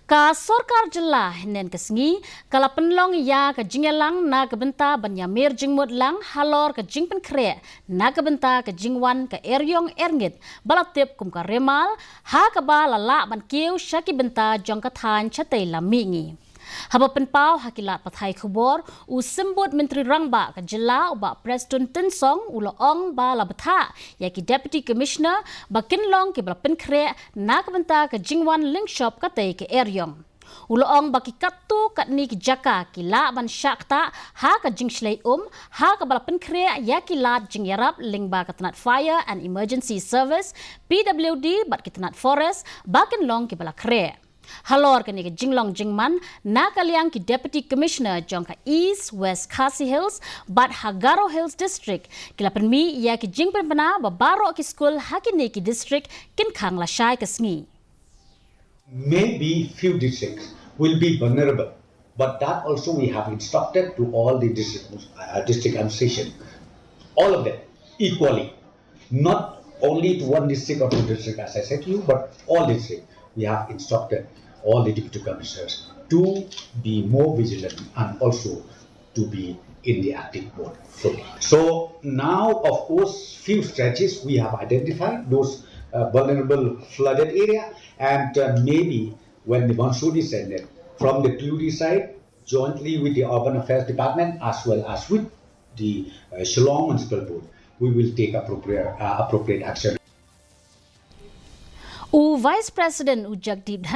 Ka Sorkar jelah nen kesengi kala Pynlong ya ke Jingialang na ke Bynta ban Iamir Jingmut lang halor ke Pynkhreh na ke Bynta ke Jingwan ke eryong erngit balatip kum ka remal ha ka ba lala ban kiu syaki Bynta jong ka than chatai lamingi. Haba penpau hakilat pathai khubor u sembut menteri rangba ke jela uba Preston Tensong ulo ong ba la betha ya ki deputy commissioner ba Pynlong ke bala Pynkhreh na ke Bynta ke Jingwan link shop ka tai ke eryong. Ulo ong ba ki katu kat ni ki jaka ki la ban syakta ha ka jingslei ha ka bala Pynkhreh ya ki lat jingyarap ling ba ka tanat fire and emergency service PWD bat ki tanat forest ba Pynlong ki bala Kyrkieh. Halor ke ni ke Jinglong Jingman na kaliang ki Deputy Commissioner jong ka East West KHASI Hills but Hagaro Hills District kila penmi ya ki Jingpen pena babaro ki school hakini ki district kin khang la shai ke sngi. Maybe few districts will be vulnerable, but that also we have instructed to all the district administration, all of them equally, not only to one district or two districts as I said to you, but all districts. We have instructed all the deputy commissioners to be more vigilant and also to be in the active mode fully. So now, of course, few stretches we have identified those vulnerable flooded area, and maybe when the monsoon is ended, from the PUD side, jointly with the Urban Affairs Department as well as with the Shillong Municipal Board, we will take appropriate action. U Vice President Ujagdeep